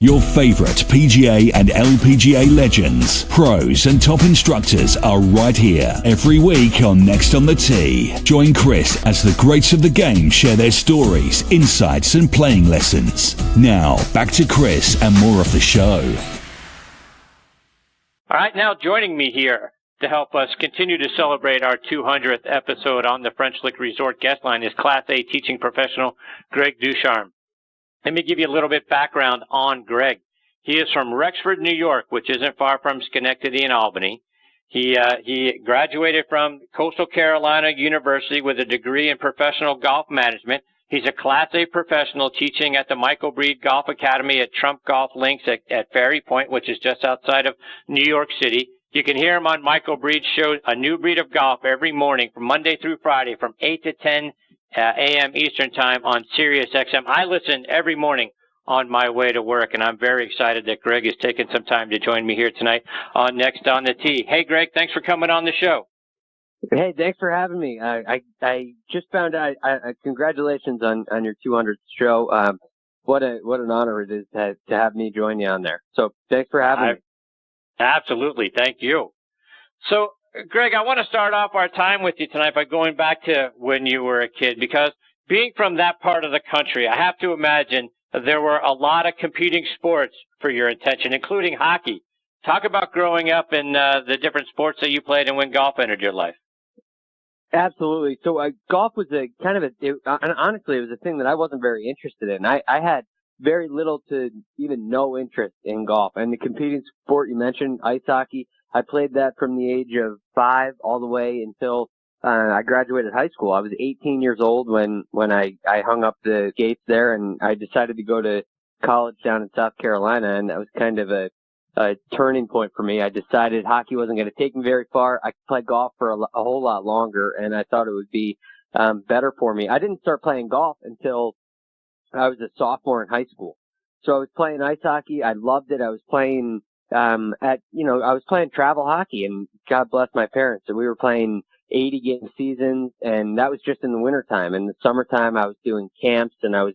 Your favorite PGA and LPGA legends, pros and top instructors are right here every week on Next on the Tee. Join Chris as the greats of the game share their stories, insights and playing lessons. Now, back to Chris and more of the show. All right, now joining me here to help us continue to celebrate our 200th episode on the French Lick Resort guest line is Class A teaching professional Greg Ducharme. Let me give you a little bit background on Greg. He is from Rexford, New York, which isn't far from Schenectady and Albany. He graduated from Coastal Carolina University with a degree in professional golf management. He's a Class A professional teaching at the Michael Breed Golf Academy at Trump Golf Links at Ferry Point, which is just outside of New York City. You can hear him on Michael Breed's show, A New Breed of Golf, every morning from Monday through Friday from 8 to 10 a.m. Eastern Time on Sirius XM. I listen every morning on my way to work, and I'm very excited that Greg has taken some time to join me here tonight on Next on the Tee. Hey, Greg, thanks for coming on the show. Hey, thanks for having me. I just found out. Congratulations on your 200th show. What an honor it is to have me join you on there. So thanks for having me. Absolutely, thank you. So, Greg, I want to start off our time with you tonight by going back to when you were a kid, because being from that part of the country, I have to imagine there were a lot of competing sports for your attention, including hockey. Talk about growing up in the different sports that you played and when golf entered your life. Absolutely. So golf was honestly, it was a thing that I wasn't very interested in. I had very little to even no interest in golf. And the competing sport you mentioned, ice hockey, I played that from the age of 5 all the way until I graduated high school. I was 18 years old when I hung up the gates there, and I decided to go to college down in South Carolina, and that was kind of a turning point for me. I decided hockey wasn't going to take me very far. I could play golf for a whole lot longer, and I thought it would be better for me. I didn't start playing golf until I was a sophomore in high school. So I was playing ice hockey. I loved it. I was playing I was playing travel hockey, and God bless my parents. So we were playing 80-game seasons, and that was just in the wintertime. In the summertime, I was doing camps, and I was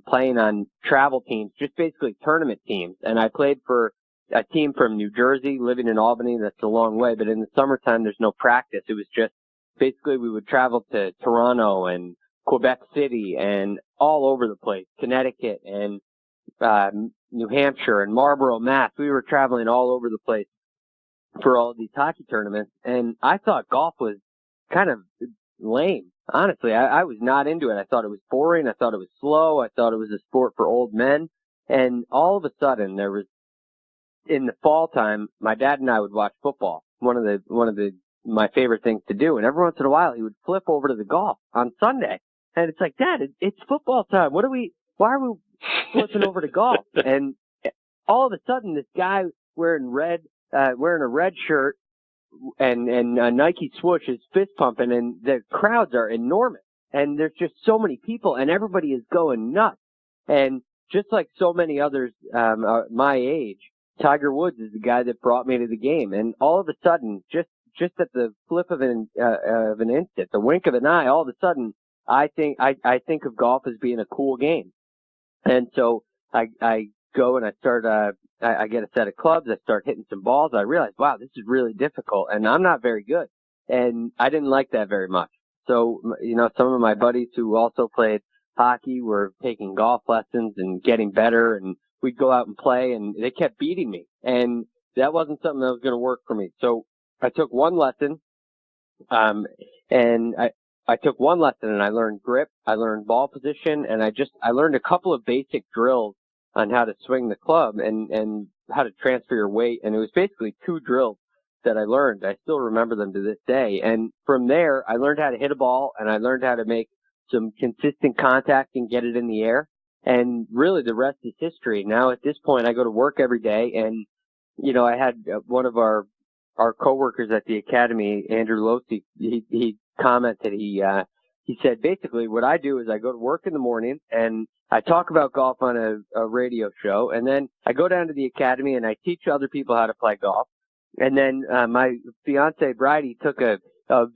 playing on travel teams, just basically tournament teams. And I played for a team from New Jersey, living in Albany. That's a long way, but in the summertime, there's no practice. It was just basically we would travel to Toronto and Quebec City and all over the place, Connecticut and New Hampshire and Marlborough, Mass. We were traveling all over the place for all of these hockey tournaments, and I thought golf was kind of lame. Honestly, I was not into it. I thought it was boring. I thought it was slow. I thought it was a sport for old men. And all of a sudden, there was, in the fall time, my dad and I would watch football. One of my favorite things to do. And every once in a while, he would flip over to the golf on Sunday. And it's like, Dad, it's football time. Why are we flipping over to golf? And all of a sudden, this guy wearing a red shirt and a Nike swoosh is fist pumping, and the crowds are enormous. And there's just so many people, and everybody is going nuts. And just like so many others my age, Tiger Woods is the guy that brought me to the game. And all of a sudden, just at the flip of an instant, the wink of an eye, all of a sudden, I think of golf as being a cool game. And so I go and I start, I get a set of clubs, I start hitting some balls, I realize, wow, this is really difficult, and I'm not very good. And I didn't like that very much. So, some of my buddies who also played hockey were taking golf lessons and getting better, and we'd go out and play, and they kept beating me. And that wasn't something that was going to work for me. So I took one lesson, and I took one lesson, and I learned grip, I learned ball position, and I learned a couple of basic drills on how to swing the club and how to transfer your weight. And it was basically 2 drills that I learned. I still remember them to this day. And from there, I learned how to hit a ball, and I learned how to make some consistent contact and get it in the air. And really the rest is history. Now at this point, I go to work every day, and, I had one of our coworkers at the academy, Andrew Losey, he commented, he said, basically what I do is I go to work in the morning and I talk about golf on a radio show, and then I go down to the academy and I teach other people how to play golf. And then my fiance Bridie took a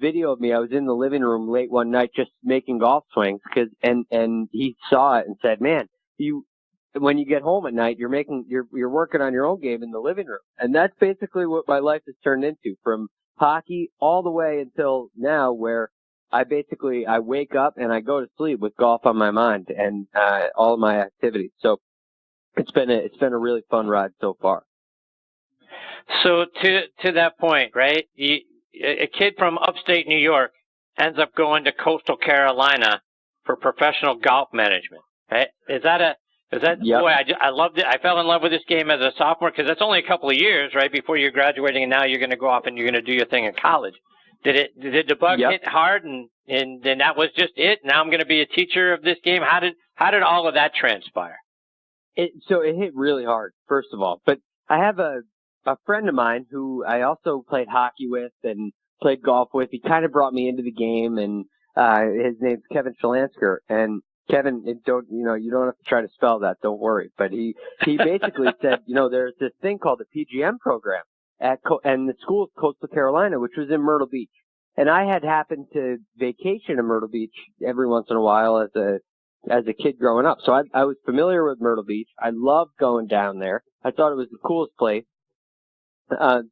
video of me. I was in the living room late one night just making golf swings, and he saw it and said, "Man, you when you get home at night, you're working on your own game in the living room. And that's basically what my life has turned into, from hockey all the way until now, where I wake up and I go to sleep with golf on my mind and all of my activities. So it's been a really fun ride so far. So to that point, right? A kid from upstate New York ends up going to coastal Carolina for professional golf management. Right? Is that Yep. boy? I loved it. I fell in love with this game as a sophomore because that's only a couple of years, right, before you're graduating, and now you're going to go off and you're going to do your thing in college. Did the bug Yep. hit hard, and then that was just it? Now I'm going to be a teacher of this game. How did all of that transpire? So it hit really hard, first of all. But I have a friend of mine who I also played hockey with and played golf with. He kind of brought me into the game, and his name's Kevin Shalansker. And Kevin, you don't have to try to spell that. Don't worry. But he basically said, there's this thing called the PGM program and the school is Coastal Carolina, which was in Myrtle Beach. And I had happened to vacation in Myrtle Beach every once in a while as a kid growing up. So I was familiar with Myrtle Beach. I loved going down there. I thought it was the coolest place.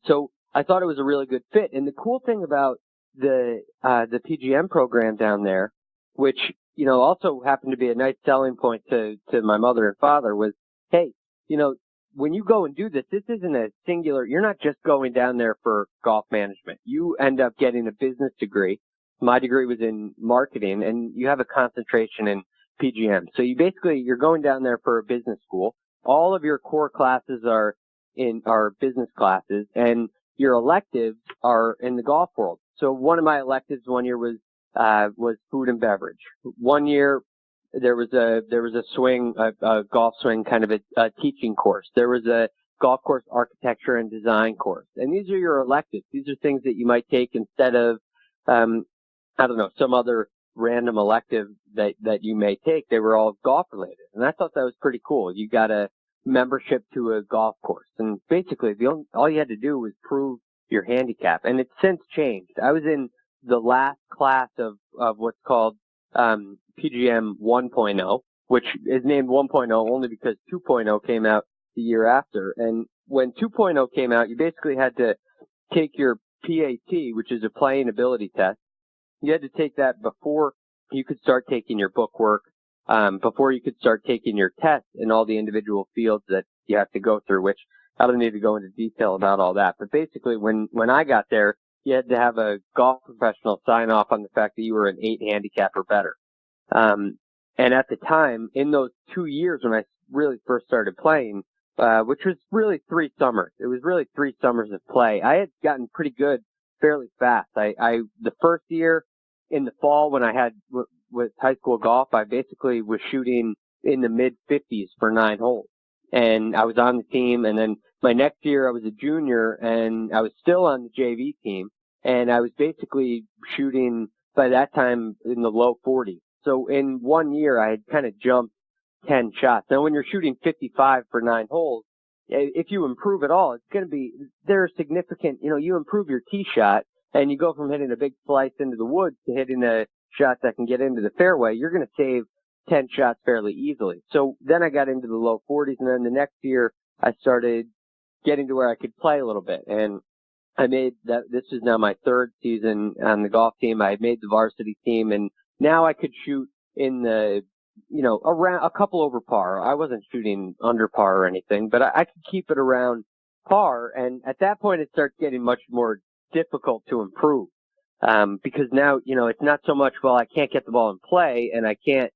So I thought it was a really good fit. And the cool thing about the PGM program down there, which, also happened to be a nice selling point to my mother and father, was, hey, when you go and do this isn't a singular, you're not just going down there for golf management. You end up getting a business degree. My degree was in marketing, and you have a concentration in PGM. So you're going down there for a business school. All of your core classes are business classes, and your electives are in the golf world. So one of my electives one year was food and beverage. One year there was a golf swing, kind of a teaching course. There was a golf course architecture and design course. And these are your electives. These are things that you might take instead of, some other random elective that you may take. They were all golf related. And I thought that was pretty cool. You got a membership to a golf course. And basically all you had to do was prove your handicap. And it's since changed. I was in the last class of what's called PGM 1.0, which is named 1.0 only because 2.0 came out the year after. And when 2.0 came out, you basically had to take your PAT, which is a playing ability test. You had to take that before you could start taking your book work, before you could start taking your tests in all the individual fields that you have to go through, which I don't need to go into detail about all that. But basically, when I got there, you had to have a golf professional sign off on the fact that you were an 8 handicap or better. And at the time, in those 2 years when I really first started playing, which was really 3 summers, it was really 3 summers of play, I had gotten pretty good fairly fast. The first year in the fall when I had with high school golf, I basically was shooting in the mid 50s for 9 holes. And I was on the team. And then my next year I was a junior and I was still on the JV team. And I was basically shooting by that time in the low 40s. So in 1 year I had kind of jumped 10 shots. Now when you're shooting 55 for 9 holes, if you improve at all, there's significant, you improve your tee shot and you go from hitting a big slice into the woods to hitting a shot that can get into the fairway, you're going to save 10 shots fairly easily. So then I got into the low 40s, and then the next year I started getting to where I could play a little bit. And I made that, this is now my 3rd season on the golf team. I had made the varsity team, and now I could shoot in the, around a couple over par. I wasn't shooting under par or anything, but I could keep it around par. And at that point it starts getting much more difficult to improve. Because now, it's not so much, well, I can't get the ball in play and I can't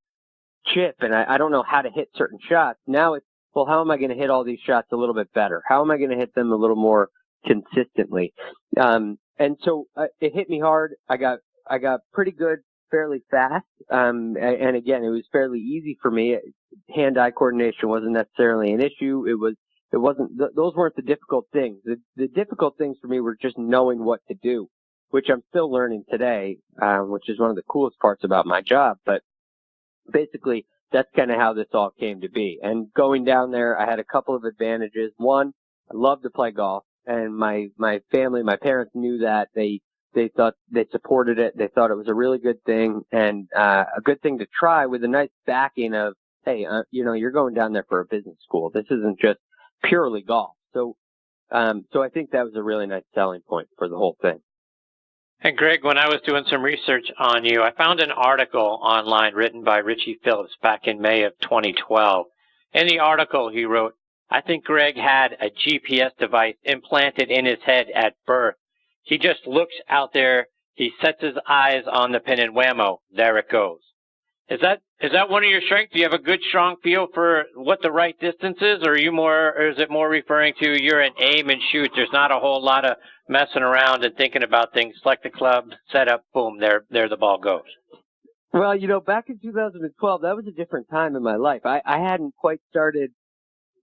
chip and I don't know how to hit certain shots. Now it's, well, how am I going to hit all these shots a little bit better? How am I going to hit them a little more consistently? And so it hit me hard. I got pretty good fairly fast. And again, it was fairly easy for me. Hand-eye coordination wasn't necessarily an issue. Those weren't the difficult things. The difficult things for me were just knowing what to do, which I'm still learning today, which is one of the coolest parts about my job. But basically, that's kind of how this all came to be. And going down there, I had a couple of advantages. One, I love to play golf, and my family, my parents knew that. They thought they supported it. They thought it was a really good thing and a good thing to try with a nice backing of hey, you're going down there for a business school. This isn't just purely golf. So I think that was a really nice selling point for the whole thing. And Greg, when I was doing some research on you, I found an article online written by Richie Phillips back in May of 2012. In the article, he wrote, I think Greg had a GPS device implanted in his head at birth. He just looks out there, he sets his eyes on the pin and whammo, there it goes. Is that one of your strengths? Do you have a good, strong feel for what the right distance is, or is it more referring to you're an aim and shoot? There's not a whole lot of messing around and thinking about things. Select the club, set up, boom, there the ball goes. Well, back in 2012, that was a different time in my life. I hadn't quite started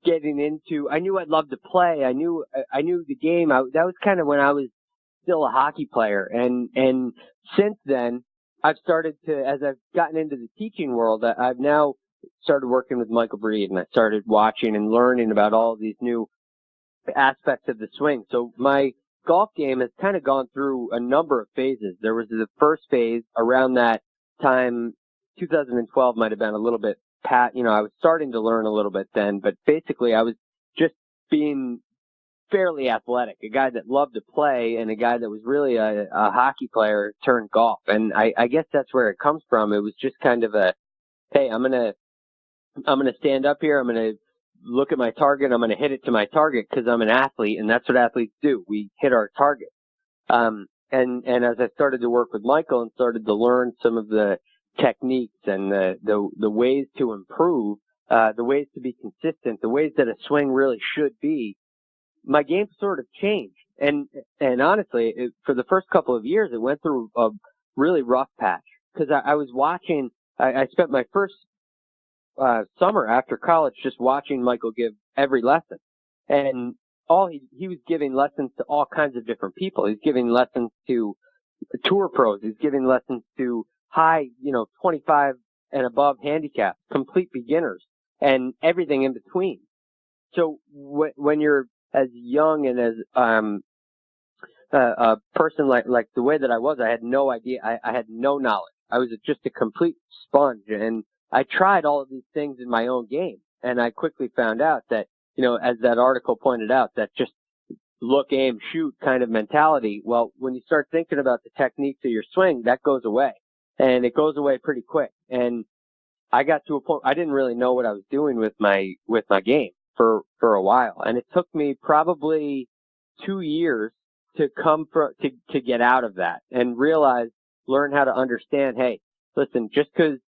getting into. I knew I'd love to play. I knew the game. That was kind of when I was still a hockey player, and since then, I've started to, as I've gotten into the teaching world, I've now started working with Michael Breed, and I started watching and learning about all of these new aspects of the swing. So my golf game has kind of gone through a number of phases. There was the first phase around that time, 2012 might have been a little bit I was starting to learn a little bit then, but basically I was just being fairly athletic, a guy that loved to play and a guy that was really a hockey player turned golf. And I guess that's where it comes from. It was just kind of hey, I'm going to stand up here. I'm going to look at my target. I'm going to hit it to my target because I'm an athlete, and that's what athletes do. We hit our target. And as I started to work with Michael and started to learn some of the techniques and the ways to improve, the ways to be consistent, the ways that a swing really should be, my game sort of changed. And honestly, for the first couple of years, it went through a really rough patch because I was watching. I spent my first summer after college just watching Michael give every lesson, and he was giving lessons to all kinds of different people. He's giving lessons to tour pros. He's giving lessons to high, 25 and above handicaps, complete beginners, and everything in between. So when you're as young and as a person like the way that I was, I had no idea. I had no knowledge. I was just a complete sponge, and I tried all of these things in my own game, and I quickly found out that, as that article pointed out, that just look, aim, shoot kind of mentality. Well, when you start thinking about the techniques of your swing, that goes away, and it goes away pretty quick. And I got to a point I didn't really know what I was doing with my game for a while, and it took me probably 2 years to to get out of that and learn how to understand. Hey, listen, just because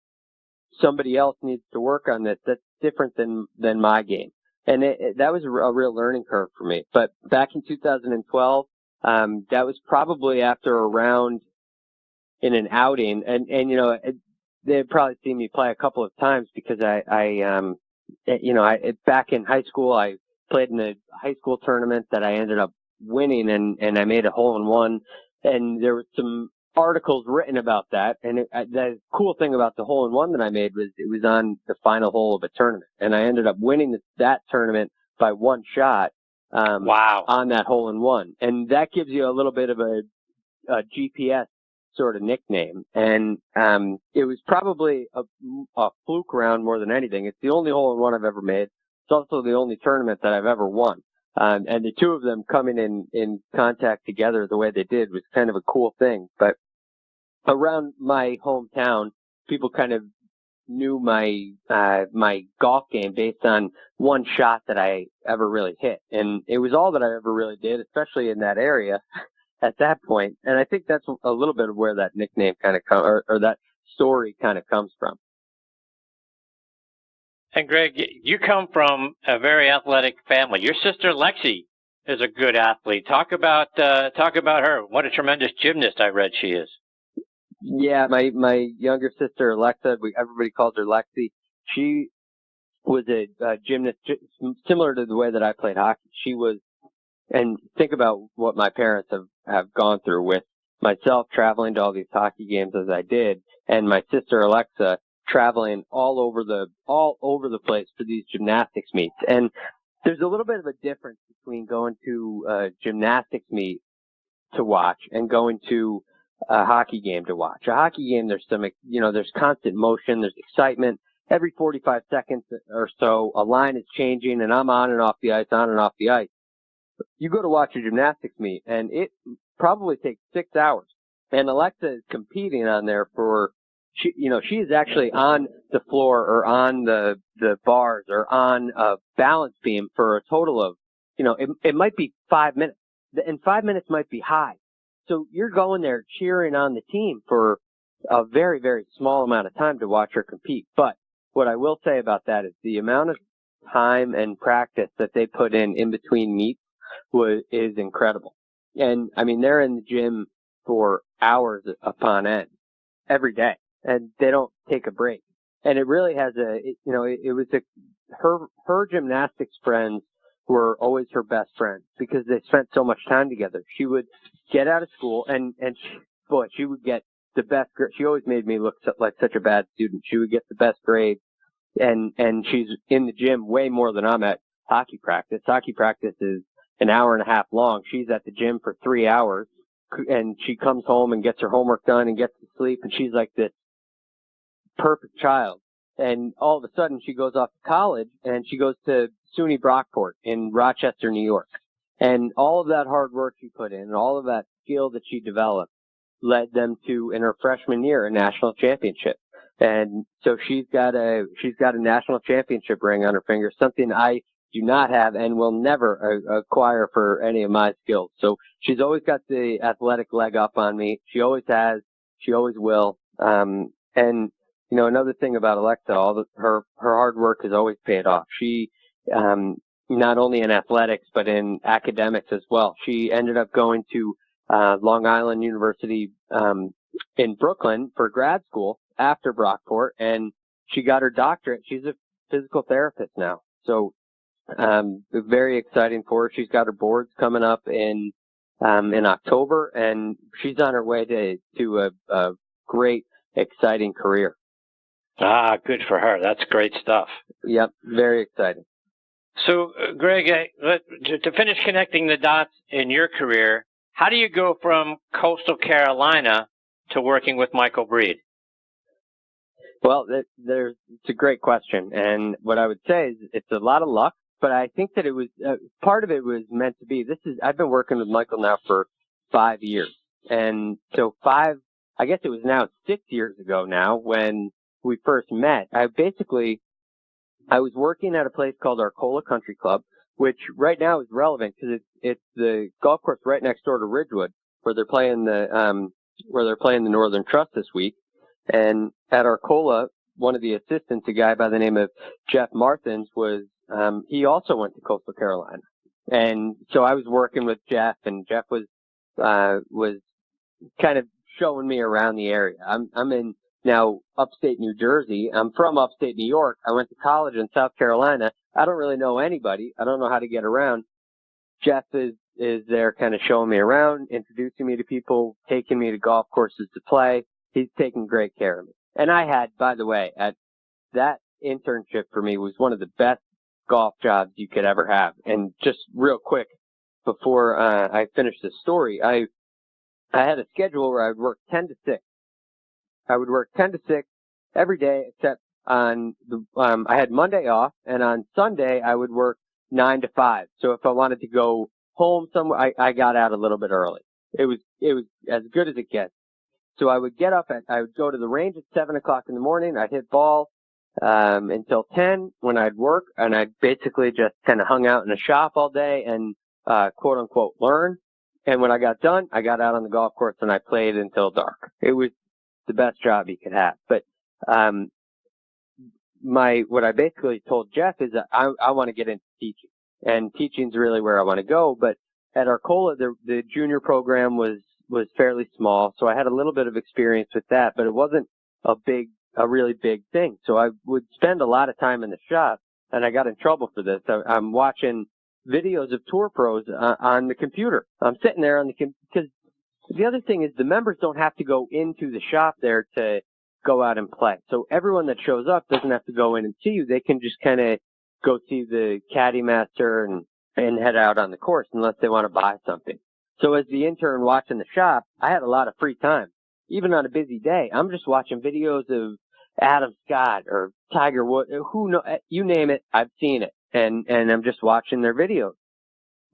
somebody else needs to work on this, that's different than my game, and that was a real learning curve for me. But back in 2012, that was probably after a round in an outing, and they'd probably seen me play a couple of times because back in high school, I played in a high school tournament that I ended up winning, and I made a hole-in-one, and there was some articles written about that. And the cool thing about the hole-in-one that I made was it was on the final hole of a tournament, and I ended up winning that tournament by one shot. Wow! On that hole-in-one, and that gives you a little bit of a GPS sort of nickname, and it was probably a fluke round more than anything. It's the only hole-in-one I've ever made. It's also the only tournament that I've ever won. And the two of them coming in contact together the way they did was kind of a cool thing. But around my hometown, people kind of knew my golf game based on one shot that I ever really hit, and it was all that I ever really did, especially in that area at that point. And I think that's a little bit of where that nickname kind of or that story kind of comes from. And Greg, you come from a very athletic family. Your sister Lexi is a good athlete. Talk about her. What a tremendous gymnast I read she is. Yeah, my younger sister Alexa, everybody calls her Lexi. She was a gymnast similar to the way that I played hockey. She was, and think about what my parents have gone through with myself traveling to all these hockey games as I did, and my sister Alexa traveling all over the place for these gymnastics meets. And there's a little bit of a difference between going to a gymnastics meet to watch and going to a hockey game to watch. A hockey game, there's there's constant motion, there's excitement, every 45 seconds or so, a line is changing, and I'm on and off the ice, on and off the ice. You go to watch a gymnastics meet, and it probably takes 6 hours. And Alexa is competing on there for, she is actually on the floor or on the bars or on a balance beam for a total of, it might be 5 minutes. And 5 minutes might be high. So you're going there cheering on the team for a very, very small amount of time to watch her compete. But what I will say about that is the amount of time and practice that they put in between meets is incredible. And I mean, they're in the gym for hours upon end every day, and they don't take a break. And it really has her gymnastics friends were always her best friends because they spent so much time together. She would get out of school and she would get the best grade. She always made me look like such a bad student. She would get the best grades, and she's in the gym way more than I'm at hockey practice. Hockey practice is an hour and a half long. She's at the gym for 3 hours, and she comes home and gets her homework done and gets to sleep, and she's like this perfect child. And all of a sudden she goes off to college and she goes to SUNY Brockport in Rochester, New York. And all of that hard work she put in and all of that skill that she developed led them to, in her freshman year, a national championship. And so she's got a national championship ring on her finger, something I do not have and will never acquire for any of my skills. So she's always got the athletic leg up on me. She always has. She always will. And another thing about Alexa, her hard work has always paid off. She, not only in athletics, but in academics as well. She ended up going to Long Island University in Brooklyn for grad school after Brockport, and she got her doctorate. She's a physical therapist now. So very exciting for her. She's got her boards coming up in October, and she's on her way to a great, exciting career. Ah, good for her. That's great stuff. Yep, very exciting. So, Greg, to finish connecting the dots in your career, how do you go from Coastal Carolina to working with Michael Breed? Well, it's a great question, and what I would say is it's a lot of luck, but I think that it was part of it was meant to be. I've been working with Michael now for 5 years, and so I guess it was now 6 years ago now when we first met. I was working at a place called Arcola Country Club, which right now is relevant because it's the golf course right next door to Ridgewood, where they're playing the Northern Trust this week. And at Arcola, one of the assistants, a guy by the name of Jeff Martins, he also went to Coastal Carolina. And so I was working with Jeff, and Jeff was kind of showing me around the area. I'm in now upstate New Jersey. I'm from upstate New York. I went to college in South Carolina. I don't really know anybody. I don't know how to get around. Jeff is there kind of showing me around, introducing me to people, taking me to golf courses to play. He's taking great care of me. And I had, by the way, that internship for me was one of the best golf jobs you could ever have. And just real quick, before I finish this story, I had a schedule where I would work 10 to 6. I would work 10 to 6 every day, except on I had Monday off, and on Sunday I would work 9 to 5. So if I wanted to go home somewhere, I got out a little bit early. It was as good as it gets. So I would I would go to the range at 7 o'clock in the morning. I'd hit ball until 10 when I'd work, and I'd basically just kind of hung out in the shop all day and quote unquote learn. And when I got done, I got out on the golf course and I played until dark. It was the best job you could have. But what I basically told Jeff is that I want to get into teaching, and teaching's really where I want to go. But at Arcola, the junior program was fairly small, so I had a little bit of experience with that, but it wasn't a really big thing. So I would spend a lot of time in the shop, and I got in trouble for this. I'm watching videos of tour pros on the computer. I'm sitting there because the other thing is the members don't have to go into the shop there to go out and play. So everyone that shows up doesn't have to go in and see you. They can just kind of go see the caddy master and head out on the course unless they want to buy something. So as the intern watching the shop, I had a lot of free time. Even on a busy day, I'm just watching videos Adam Scott or Tiger Woods, you name it, I've seen it, and I'm just watching their videos.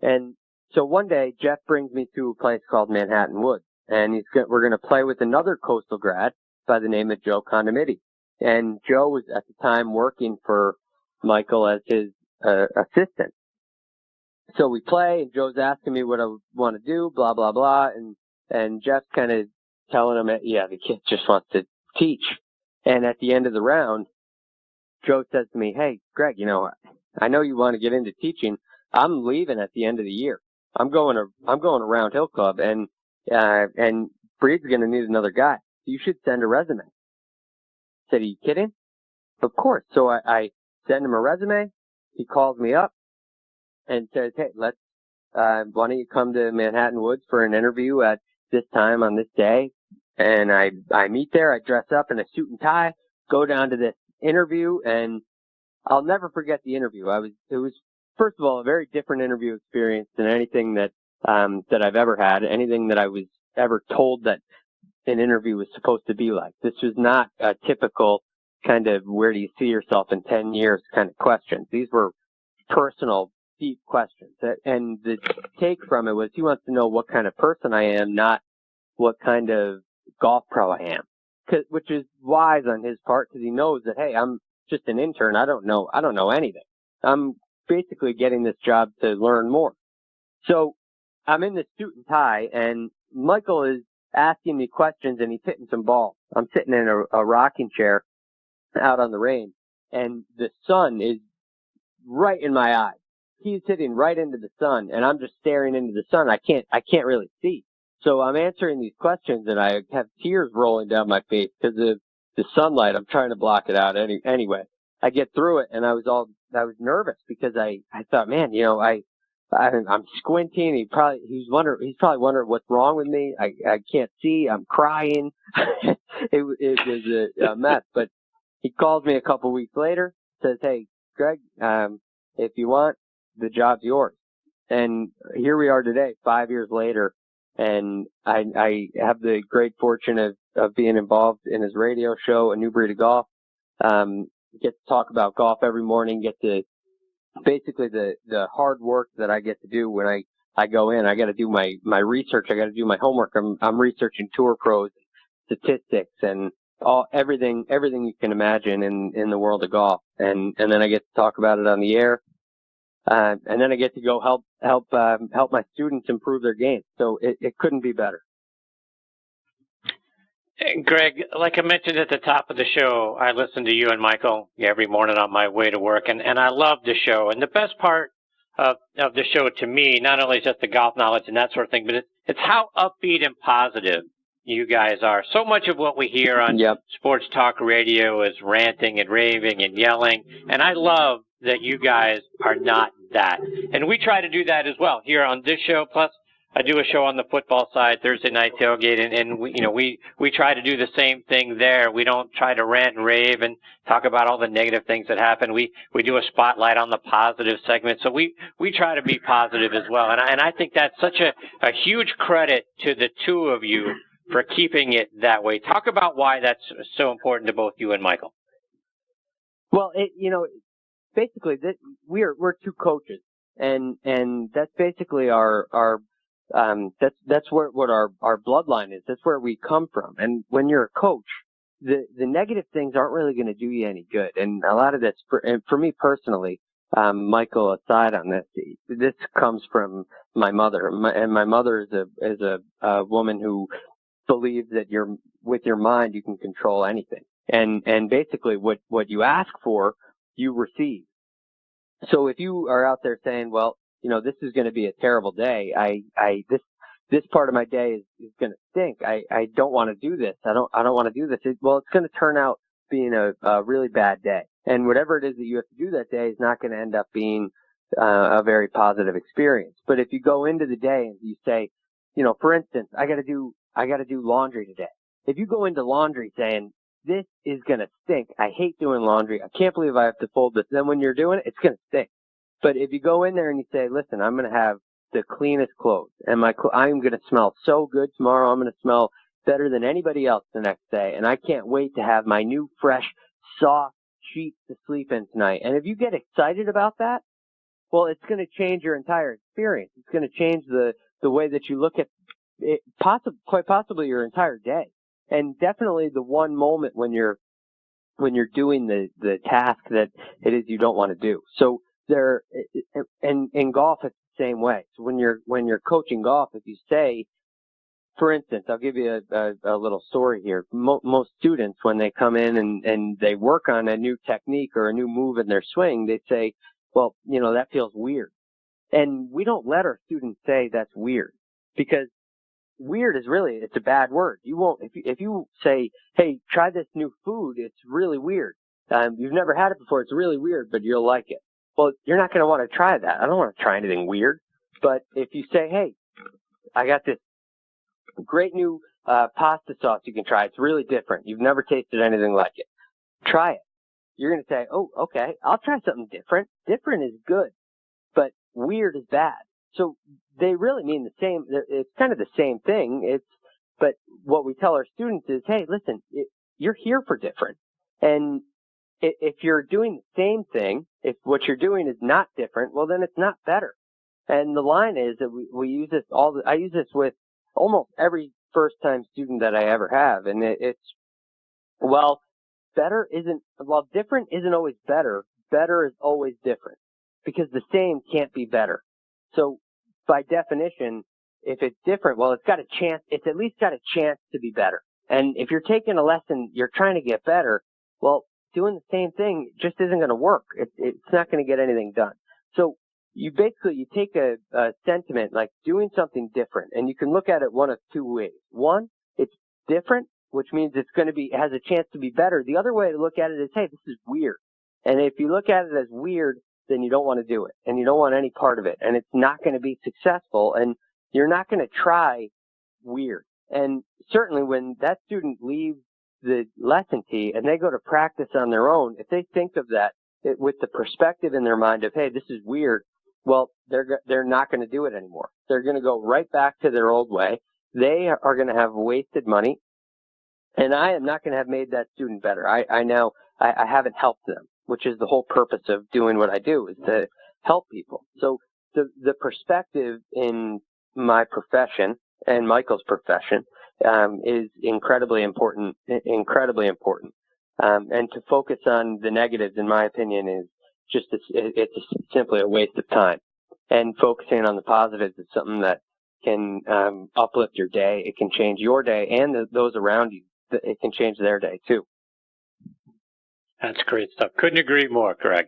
And so one day, Jeff brings me to a place called Manhattan Woods, and we're going to play with another coastal grad by the name of Joe Condomiti. And Joe was at the time working for Michael as his assistant. So we play, and Joe's asking me what I want to do, blah, blah, blah, and Jeff's kind of telling him, yeah, the kid just wants to teach. And at the end of the round, Joe says to me, hey, Greg, I know you want to get into teaching. I'm leaving at the end of the year. I'm going to Round Hill Club, and Breed's going to need another guy. You should send a resume. I said, are you kidding? Of course. So I send him a resume. He calls me up and says, hey, why don't you come to Manhattan Woods for an interview at this time on this day? And I meet there. I dress up in a suit and tie, go down to this interview, and I'll never forget the interview. It was first of all a very different interview experience than anything that I've ever had, anything that I was ever told that an interview was supposed to be like. This was not a typical kind of where do you see yourself in 10 years kind of questions. These were personal, deep questions. And the take from it was he wants to know what kind of person I am, not what kind of golf pro I am. Which is wise on his part, because he knows that, hey, I'm just an intern. I don't know anything. I'm basically getting this job to learn more. So I'm in this suit and tie, and Michael is asking me questions, and he's hitting some balls. I'm sitting in a rocking chair out on the range, and the sun is right in my eyes. He's hitting right into the sun, and I'm just staring into the sun. I can't really see. So I'm answering these questions, and I have tears rolling down my face because of the sunlight. I'm trying to block it out anyway. I get through it, and I was nervous because I thought, man, I'm squinting. He's probably wondering what's wrong with me. I can't see. I'm crying. It was a mess. But he calls me a couple weeks later, says, hey, Greg, if you want, the job's yours. And here we are today, 5 years later. And I have the great fortune of being involved in his radio show, A New Breed of Golf. Get to talk about golf every morning, get to basically the hard work that I get to do when I go in. I got to do my research. I got to do my homework. I'm researching tour pros, statistics, and everything you can imagine in the world of golf. And then I get to talk about it on the air. And then I get to go help my students improve their game. So it couldn't be better. Greg, like I mentioned at the top of the show, I listen to you and Michael every morning on my way to work, and I love the show. And the best part of the show to me, not only is just the golf knowledge and that sort of thing, but it's how upbeat and positive you guys are. So much of what we hear on sports talk radio is ranting and raving and yelling, and I love that you guys are not that. And we try to do that as well here on this show. Plus, I do a show on the football side, Thursday Night Tailgate, and we try to do the same thing there. We don't try to rant and rave and talk about all the negative things that happen. We do a spotlight on the positive segment. So we try to be positive as well. And I think that's such a huge credit to the two of you for keeping it that way. Talk about why that's so important to both you and Michael. Well, basically we're two coaches, and that's basically that's what our bloodline is. That's where we come from. And when you're a coach, the negative things aren't really going to do you any good. And a lot of this, for me personally, Michael aside on this comes from my mother. My mother is a woman who believes that with your mind you can control anything. And basically what you ask for, you receive. So if you are out there saying, well, this is going to be a terrible day. This part of my day is going to stink. I don't want to do this. I don't want to do this. It's going to turn out being a really bad day. And whatever it is that you have to do that day is not going to end up being a very positive experience. But if you go into the day and you say, for instance, I got to do laundry today. If you go into laundry saying, this is going to stink. I hate doing laundry. I can't believe I have to fold this. Then when you're doing it, it's going to stink. But if you go in there and you say, listen, I'm going to have the cleanest clothes, and I'm going to smell so good tomorrow. I'm going to smell better than anybody else the next day, and I can't wait to have my new, fresh, soft sheets to sleep in tonight. And if you get excited about that, well, it's going to change your entire experience. It's going to change the way that you look at it, quite possibly your entire day. And definitely the one moment when you're doing the task that it is you don't want to do. So and in golf, it's the same way. So when you're coaching golf, if you say, for instance, I'll give you a little story here. Most students, when they come in and they work on a new technique or a new move in their swing, they say, well, that feels weird. And we don't let our students say that's weird, because weird is really, it's a bad word. You won't, if you say, hey, try this new food, it's really weird. You've never had it before, it's really weird, but you'll like it. Well, you're not going to want to try that. I don't want to try anything weird. But if you say, hey, I got this great new pasta sauce you can try. It's really different. You've never tasted anything like it. Try it. You're going to say, oh, okay, I'll try something different. Different is good, but weird is bad. So they really mean the same. It's kind of the same thing. But what we tell our students is, hey, listen, you're here for different. And if you're doing the same thing, if what you're doing is not different, well, then it's not better. And the line is that we use this I use this with almost every first-time student that I ever have. And different isn't always better. Better is always different, because the same can't be better. So by definition, if it's different, well, it's at least got a chance to be better. And if you're taking a lesson, you're trying to get better, well, doing the same thing just isn't going to work. It's not going to get anything done. So you take a sentiment like doing something different, and you can look at it one of two ways. One, it's different, which means it has a chance to be better. The other way to look at it is, hey, this is weird. And if you look at it as weird, then you don't want to do it, and you don't want any part of it, and it's not going to be successful, and you're not going to try weird. And certainly when that student leaves the lesson tee and they go to practice on their own, if they think of that with the perspective in their mind of, hey, this is weird, well, they're not going to do it anymore. They're going to go right back to their old way. They are going to have wasted money, and I am not going to have made that student better. I haven't helped them, which is the whole purpose of doing what I do, is to help people. So the perspective in my profession and Michael's profession is incredibly important. And to focus on the negatives, in my opinion, is it's simply a waste of time. And focusing on the positives is something that can uplift your day. It can change your day and those around you. It can change their day too. That's great stuff. Couldn't agree more, Greg.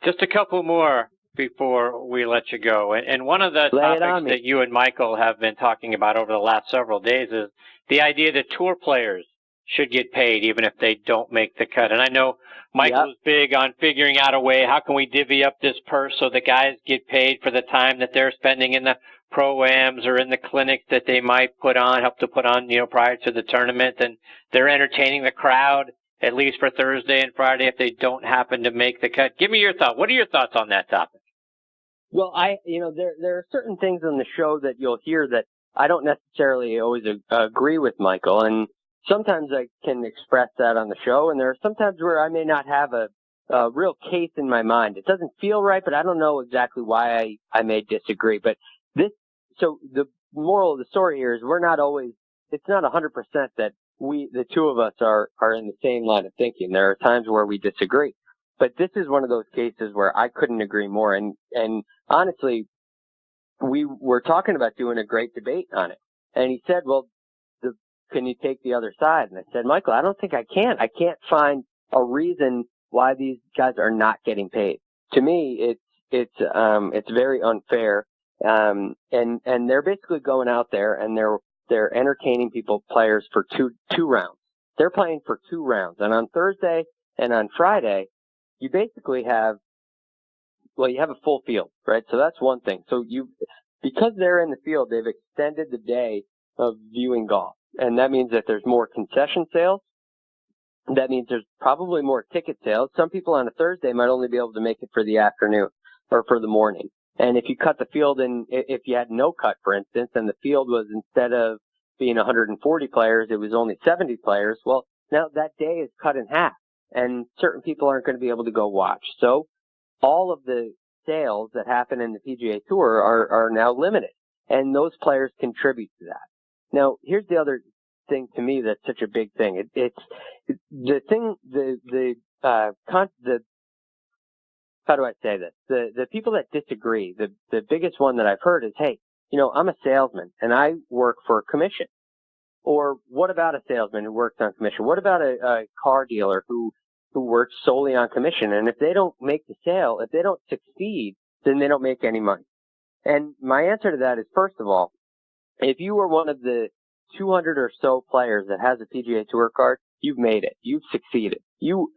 Just a couple more before we let you go. And one of the topics that you and Michael have been talking about over the last several days is the idea that tour players should get paid even if they don't make the cut. And I know Michael's big on figuring out a way, how can we divvy up this purse so the guys get paid for the time that they're spending in the pro-ams or in the clinics that they might help to put on, prior to the tournament, and they're entertaining the crowd, at least for Thursday and Friday, if they don't happen to make the cut. Give me your thought. What are your thoughts on that topic? Well, there are certain things on the show that you'll hear that I don't necessarily always agree with Michael, and sometimes I can express that on the show, and there are sometimes where I may not have a real case in my mind. It doesn't feel right, but I don't know exactly why I may disagree. But so the moral of the story here is it's not 100% that the two of us are in the same line of thinking. There are times where we disagree, but this is one of those cases where I couldn't agree more. And honestly, we were talking about doing a great debate on it. And he said, well, can you take the other side? And I said, Michael, I don't think I can. I can't find a reason why these guys are not getting paid. To me, it's very unfair. And they're basically going out there and they're entertaining players for two rounds. They're playing for 2 rounds. And on Thursday and on Friday, you basically have a full field, right? So that's one thing. So because they're in the field, they've extended the day of viewing golf. And that means that there's more concession sales. That means there's probably more ticket sales. Some people on a Thursday might only be able to make it for the afternoon or for the morning. And if you cut the field if you had no cut, for instance, and the field was, instead of being 140 players, it was only 70 players. Well, now that day is cut in half, and certain people aren't going to be able to go watch. So all of the sales that happen in the PGA Tour are now limited, and those players contribute to that. Now, here's the other thing to me that's such a big thing. It's the thing, how do I say this? The people that disagree, the biggest one that I've heard is, hey, I'm a salesman and I work for a commission. Or what about a salesman who works on commission? What about a car dealer who works solely on commission? And if they don't make the sale, if they don't succeed, then they don't make any money. And my answer to that is, first of all, if you are one of the 200 or so players that has a PGA Tour card, you've made it. You've succeeded. You've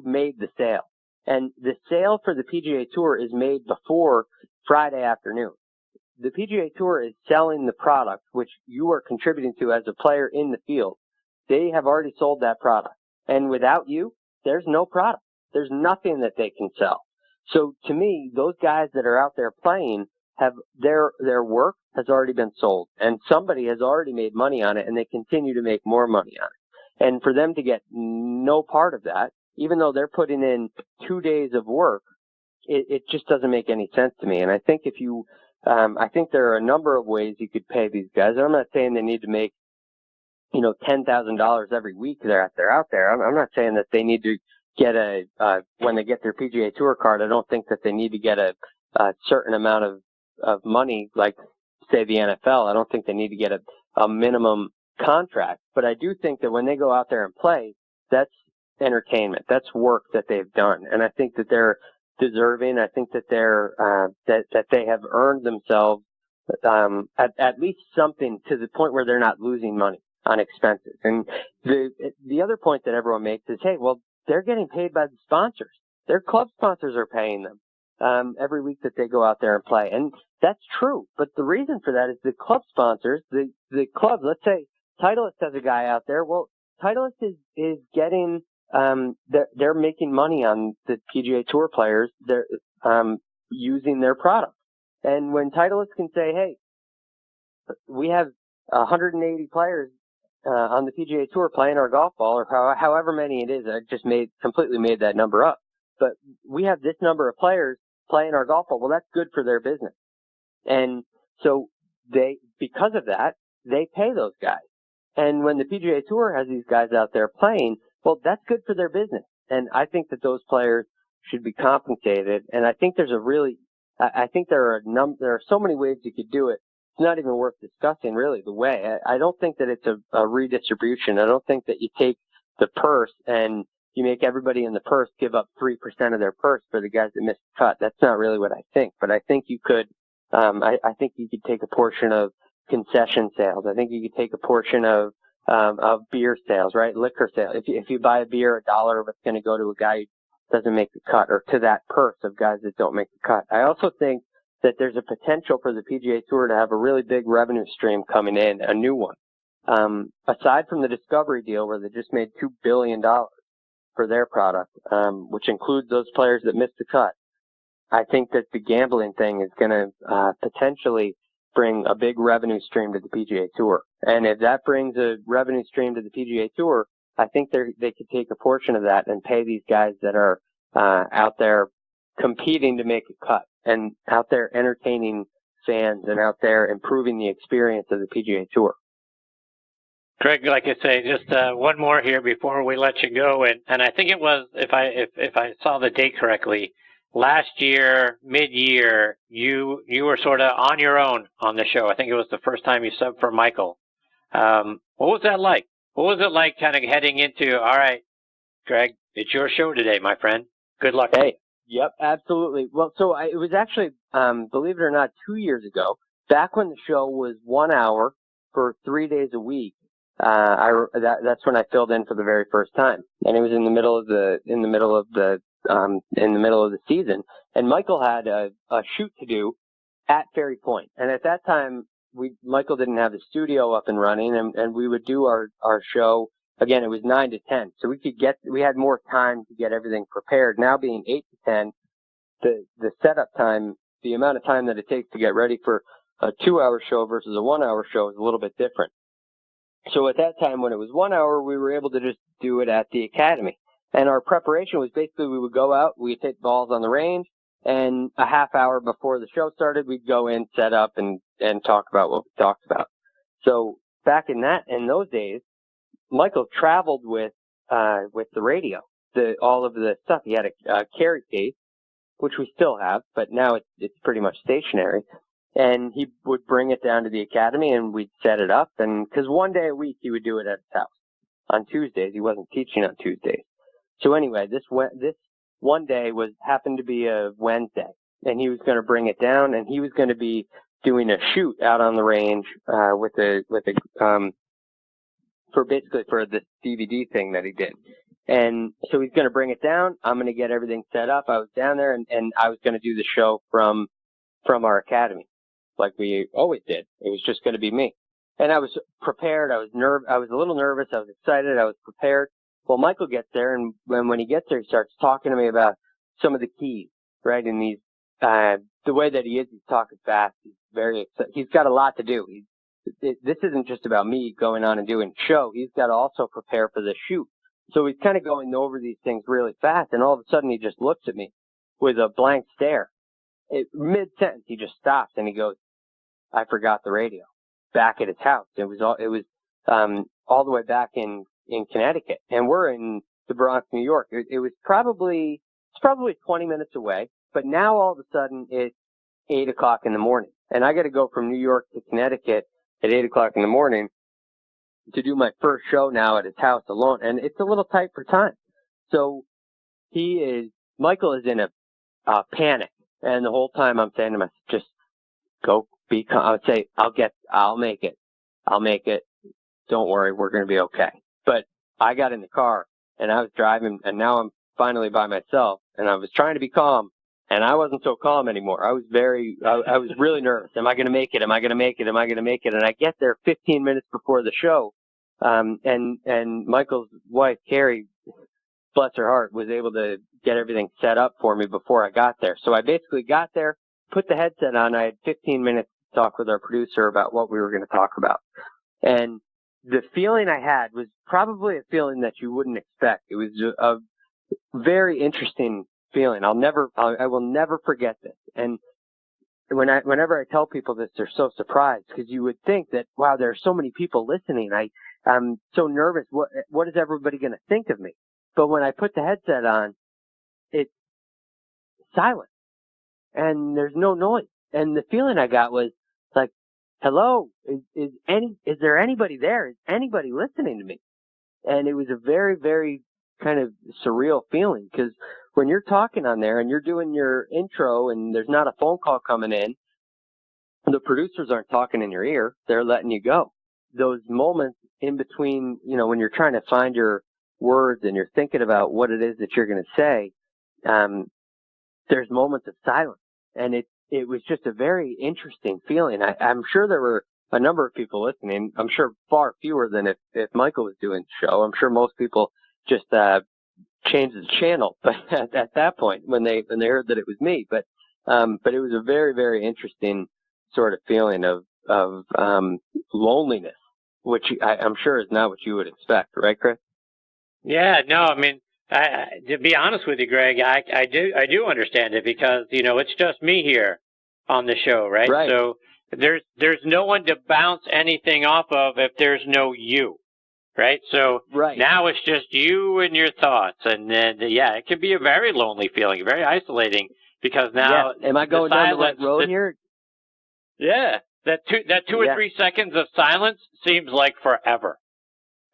made the sale. And the sale for the PGA Tour is made before Friday afternoon. The PGA Tour is selling the product, which you are contributing to as a player in the field. They have already sold that product. And without you, there's no product. There's nothing that they can sell. So to me, those guys that are out there playing have their work has already been sold, and somebody has already made money on it, and they continue to make more money on it. And for them to get no part of that, even though they're putting in 2 days of work, it just doesn't make any sense to me. And I think I think there are a number of ways you could pay these guys. I'm not saying they need to make, $10,000 every week they're out there. I'm not saying that they need to get when they get their PGA Tour card, I don't think that they need to get a certain amount of money, like, say, the NFL. I don't think they need to get a minimum contract. But I do think that when they go out there and play, that's entertainment. That's work that they've done. And I think that they're deserving. I think that they're that they have earned themselves at least something to the point where they're not losing money on expenses. And the other point that everyone makes is, hey, well, they're getting paid by the sponsors. Their club sponsors are paying them every week that they go out there and play. And that's true. But the reason for that is the club sponsors, the club, let's say Titleist has a guy out there. Well, Titleist is getting, they're making money on the PGA Tour players. They're using their product. And when Titleist can say, hey, we have 180 players on the PGA Tour playing our golf ball, or however many it is, I just completely made that number up. But we have this number of players playing our golf ball. Well, that's good for their business. And so because of that, they pay those guys. And when the PGA Tour has these guys out there playing, well, that's good for their business. And I think that those players should be compensated. And I think there are so many ways you could do it. It's not even worth discussing, really, the way. I don't think that it's a redistribution. I don't think that you take the purse and you make everybody in the purse give up 3% of their purse for the guys that missed the cut. That's not really what I think. But I think you could, I think you could take a portion of concession sales. I think you could take a portion of beer sales, right? Liquor sales. If you buy a beer, $1 of it's going to go to a guy who doesn't make the cut, or to that purse of guys that don't make the cut. I also think that there's a potential for the PGA Tour to have a really big revenue stream coming in, a new one. Aside from the Discovery deal where they just made $2 billion for their product, which includes those players that missed the cut, I think that the gambling thing is going to potentially bring a big revenue stream to the PGA Tour. And if that brings a revenue stream to the PGA Tour, I think they could take a portion of that and pay these guys that are out there competing to make a cut, and out there entertaining fans, and out there improving the experience of the PGA Tour. Greg, like I say, just one more here before we let you go, and I think it was, if I saw the date correctly, last year, mid-year, you were sort of on your own on the show. I think it was the first time you subbed for Michael. What was that like? What was it like kind of heading into, all right, Greg, it's your show today, my friend. Good luck. Hey, yep, absolutely. Well, so it was actually, believe it or not, 2 years ago, back when the show was 1 hour for 3 days a week. That's when I filled in for the very first time, and it was in the middle of the season. And Michael had a shoot to do at Ferry Point, and at that time, Michael didn't have the studio up and running, and we would do our show. Again, it was 9 to 10, so we had more time to get everything prepared. Now being 8 to 10, the setup time, the amount of time that it takes to get ready for a 2 hour show versus a 1 hour show is a little bit different. So at that time, when it was 1 hour, we were able to just do it at the academy. And our preparation was basically we would go out, we'd hit balls on the range, and a half hour before the show started, we'd go in, set up, and talk about what we talked about. So back in those days, Michael traveled with the radio, all of the stuff. He had a carry case, which we still have, but now it's pretty much stationary. And he would bring it down to the academy, and we'd set it up. And because one day a week he would do it at his house. On Tuesdays, he wasn't teaching on Tuesdays. So anyway, this one day happened to be a Wednesday, and he was going to bring it down, and he was going to be doing a shoot out on the range for this DVD thing that he did. And so he's going to bring it down. I'm going to get everything set up. I was down there, and I was going to do the show from our academy, like we always did. It was just going to be me. And I was prepared. I was a little nervous. I was excited. I was prepared. Well, Michael gets there, and when he gets there, he starts talking to me about some of the keys, right? And the way that he is, he's talking fast. He's very excited. He's got a lot to do. This isn't just about me going on and doing a show. He's got to also prepare for the shoot. So he's kind of going over these things really fast, and all of a sudden he just looks at me with a blank stare. Mid-sentence, he just stops, and he goes, "I forgot the radio back at his house." It was all the way back in Connecticut, and we're in the Bronx, New York. It's probably 20 minutes away, but now all of a sudden it's 8 o'clock in the morning, and I got to go from New York to Connecticut at 8 o'clock in the morning to do my first show now at his house alone, and it's a little tight for time. So Michael is in a panic, and the whole time I'm saying to myself, just go be calm. I would say, I'll make it. Don't worry, we're going to be okay. But I got in the car, and I was driving, and now I'm finally by myself, and I was trying to be calm, and I wasn't so calm anymore. I was really nervous. Am I going to make it? Am I going to make it? Am I going to make it? And I get there 15 minutes before the show, and Michael's wife, Carrie, bless her heart, was able to get everything set up for me before I got there. So I basically got there, put the headset on. I had 15 minutes to talk with our producer about what we were going to talk about. And the feeling I had was probably a feeling that you wouldn't expect. It was a very interesting feeling. I will never forget this. And whenever I tell people this, they're so surprised, because you would think that, wow, there are so many people listening. I'm so nervous. What is everybody going to think of me? But when I put the headset on, it's silent, and there's no noise. And the feeling I got was like, hello, is there anybody there? Is anybody listening to me? And it was a very, very kind of surreal feeling, because when you're talking on there and you're doing your intro and there's not a phone call coming in, the producers aren't talking in your ear. They're letting you go. Those moments in between, when you're trying to find your words and you're thinking about what it is that you're going to say, there's moments of silence. And it was just a very interesting feeling. I'm sure there were a number of people listening. I'm sure far fewer than if Michael was doing the show. I'm sure most people just changed the channel, but at that point when they heard that it was me. But it was a very, very interesting sort of feeling of loneliness, which I'm sure is not what you would expect, right, Chris? Yeah, no, I mean, to be honest with you, Greg, I do understand it, because it's just me here on the show, right? Right. So there's no one to bounce anything off of if there's no you, right? So right. Now it's just you and your thoughts, and then it can be a very lonely feeling, very isolating, because now am I going down the right road here? Yeah, that 2 or 3 seconds of silence seems like forever.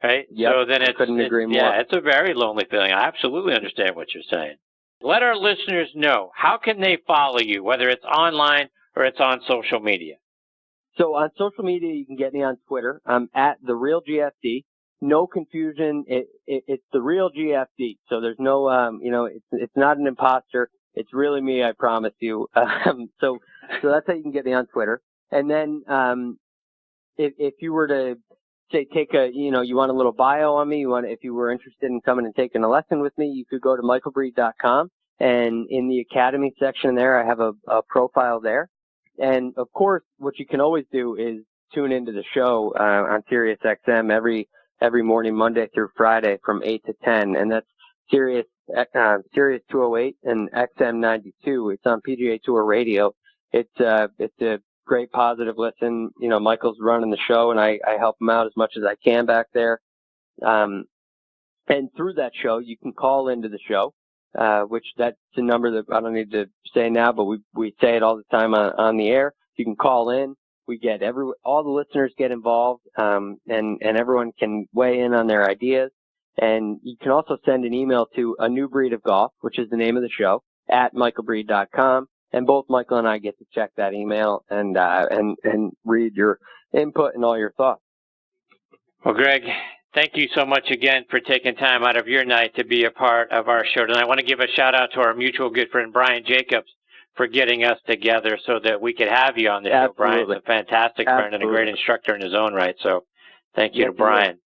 Right? Yep, so then I couldn't agree more. Yeah, it's a very lonely feeling. I absolutely understand what you're saying. Let our listeners know, how can they follow you, whether it's online or it's on social media? So on social media, you can get me on Twitter. I'm at TheRealGFD. No confusion. It's TheRealGFD. So there's no, it's not an imposter. It's really me, I promise you. So that's how you can get me on Twitter. And then if you were to say you want a little bio on me, if you were interested in coming and taking a lesson with me, you could go to michaelbreed.com, and in the Academy section there, I have a profile there. And of course, what you can always do is tune into the show on Sirius XM every morning, Monday through Friday from 8 to 10, and that's Sirius 208 and XM 92. It's on PGA Tour Radio. It's a great positive listen. You know, Michael's running the show, and I help him out as much as I can back there. And through that show, you can call into the show, which that's the number that I don't need to say now, but we say it all the time on the air. You can call in. We get all the listeners get involved, and everyone can weigh in on their ideas. And you can also send an email to A New Breed of Golf, which is the name of the show, at michaelbreed.com. And both Michael and I get to check that email and read your input and all your thoughts. Well, Greg, thank you so much again for taking time out of your night to be a part of our show. And I want to give a shout out to our mutual good friend, Brian Jacobs, for getting us together so that we could have you on the show. Brian's a fantastic friend and a great instructor in his own right. So thank you to Brian.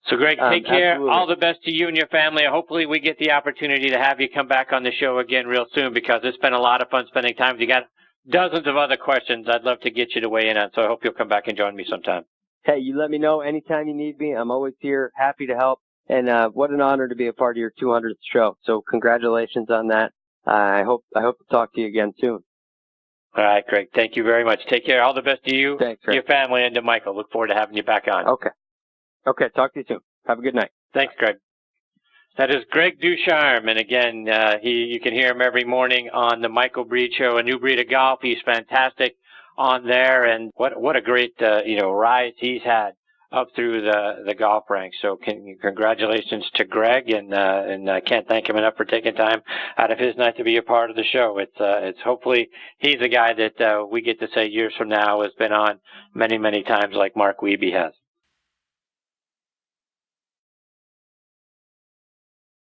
So, Greg, take care. Absolutely. All the best to you and your family. Hopefully we get the opportunity to have you come back on the show again real soon, because it's been a lot of fun spending time with you. Got dozens of other questions I'd love to get you to weigh in on, so I hope you'll come back and join me sometime. Hey, you let me know anytime you need me. I'm always here, happy to help. And what an honor to be a part of your 200th show. So congratulations on that. I hope to talk to you again soon. All right, Greg. Thank you very much. Take care. All the best to you, Thanks, your family, and to Michael. Look forward to having you back on. Okay. Talk to you soon. Have a good night. Thanks, Greg. That is Greg Ducharme, and again, you can hear him every morning on the Michael Breed Show, A New Breed of Golf. He's fantastic on there, and what a great rise he's had up through the golf ranks. So congratulations to Greg, and I can't thank him enough for taking time out of his night to be a part of the show. It's hopefully he's a guy that we get to say years from now has been on many, many times, like Mark Wiebe has.